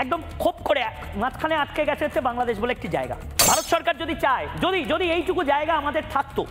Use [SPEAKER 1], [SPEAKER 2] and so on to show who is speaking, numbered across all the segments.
[SPEAKER 1] একদম খোপ করে মাঝখানে আটকে গেছে হচ্ছে বাংলাদেশ বলে একটি জায়গা। ভারত সরকার যদি চায়, যদি এইটুকু জায়গা আমাদের থাকতো,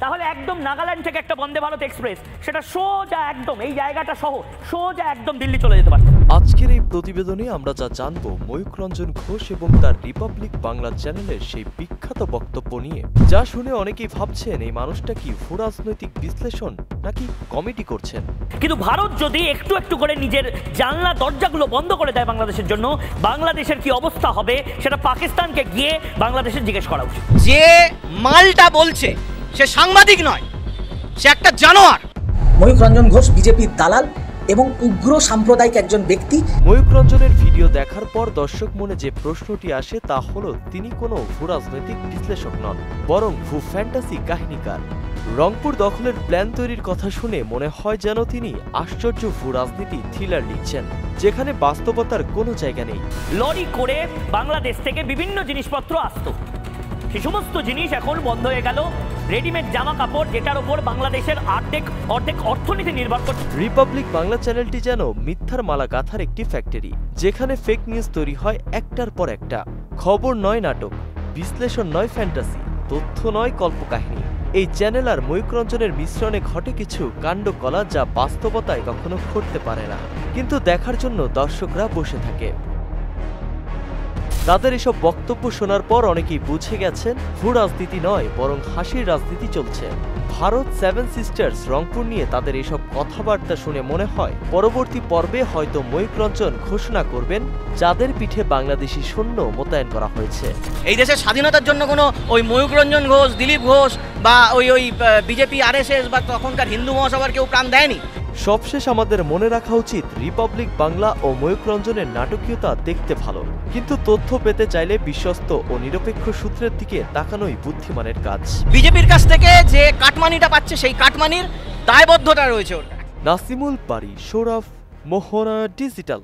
[SPEAKER 1] তাহলে একদম নাগাল্যান্ড থেকে একটা বন্দে ভারত এক্সপ্রেস সেটা সোজা একদম এই জায়গাটা সহ সোজা একদম দিল্লি চলে যেতে পারত।
[SPEAKER 2] আজকের এই প্রতিবেদনে আমরা যা জানবো ময়ূক রঞ্জন ঘোষ এবং তার রিপাবলিক বাংলা চ্যানেলের সেই বিখ্যাত বক্তব্য নিয়ে, যা শুনে অনেকেই ভাবছেন এই মানুষটা কি ভূরাজনৈতিক বিশ্লেষণ নাকি কমেডি করছেন।
[SPEAKER 1] কিন্তু ভারত যদি একটু একটু করে নিজের জানলা দরজাগুলো বন্ধ করে দেয় বাংলাদেশের জন্য, বাংলাদেশের কি অবস্থা হবে সেটা পাকিস্তানকে গিয়ে বাংলাদেশের জিজ্ঞেস করা উচিত।
[SPEAKER 3] যে মালটা বলছে সে সাংবাদিক নয়, সে একটা জানোয়ার।
[SPEAKER 4] ময়ূক রঞ্জন ঘোষ বিজেপির দালাল এবং উগ্র সাম্প্রদায়িক একজন ব্যক্তি।
[SPEAKER 2] ময়ূক রঞ্জনের ভিডিও দেখার পর দর্শক মনে যে প্রশ্নটি আসে তা হলো, তিনি কোনো ভূরাজনৈতিক বিশ্লেষক নন, বরং ভূ ফ্যান্টাসি কাহিনীকার। রংপুর দখলের প্ল্যান তৈরির কথা শুনে মনে হয় যেন তিনি আশ্চর্য ভূ রাজনীতি থ্রিলার লিখছেন, যেখানে বাস্তবতার কোনো জায়গা নেই।
[SPEAKER 1] লরি করে বাংলাদেশ থেকে বিভিন্ন জিনিসপত্র আসতো, সে সমস্ত জিনিস এখন বন্ধ হয়ে গেল। রেডিমেড জামা কাপড়, যেটার উপর বাংলাদেশের অর্ধেক অর্থনীতি নির্ভর করছে।
[SPEAKER 2] রিপাবলিক বাংলা চ্যানেলটি যেন মিথ্যার মালা গাঁথার একটি ফ্যাক্টরি, যেখানে ফেক নিউজ তৈরি হয় একটার পর একটা। খবর নয় নাটক, বিশ্লেষণ নয় ফ্যান্টাসি, তথ্য নয় কল্পকাহিনী। এই চ্যানেল আর ময়ূক রঞ্জনের মিশ্রণে ঘটে কিছু কাণ্ডকলা যা বাস্তবতায় কখনো ঘটতে পারে না, কিন্তু দেখার জন্য দর্শকরা বসে থাকে। তাদের এসব বক্তব্য শোনার পর অনেকেই বুঝে গেছেন ভূ রাজনীতি নয় বরং হাসির রাজনীতি চলছে। ভারত সেভেন সিস্টার্স রংপুর নিয়ে তাদের এসব কথাবার্তা শুনে মনে হয় পরবর্তী পর্বে হয়তো ময়ূক রঞ্জন ঘোষণা করবেন যাদের পিঠে বাংলাদেশি সৈন্য মোতায়েন করা হয়েছে।
[SPEAKER 3] এই দেশের স্বাধীনতার জন্য কোনো ওই ময়ূক রঞ্জন ঘোষ, দিলীপ ঘোষ বা ওই বিজেপি RSS বা তখনকার হিন্দু মহাসভার কেউ প্রাণ দেয়নি।
[SPEAKER 2] সবশেষ আমাদের মনে রাখা উচিত, রিপাবলিক বাংলা ও ময়ূক রঞ্জনের নাটকীয়তা দেখতে ভালো, কিন্তু তথ্য পেতে চাইলে বিশ্বস্ত ও নিরপেক্ষ সূত্রের দিকে তাকানোই বুদ্ধিমানের কাজ।
[SPEAKER 3] বিজেপির কাছ থেকে যে কাটমানিটা পাচ্ছে সেই কাটমানির দায়বদ্ধতা রয়েছে ওর।
[SPEAKER 2] নাসিমুল বারী, সৌরভ, মোহনা ডিজিটাল।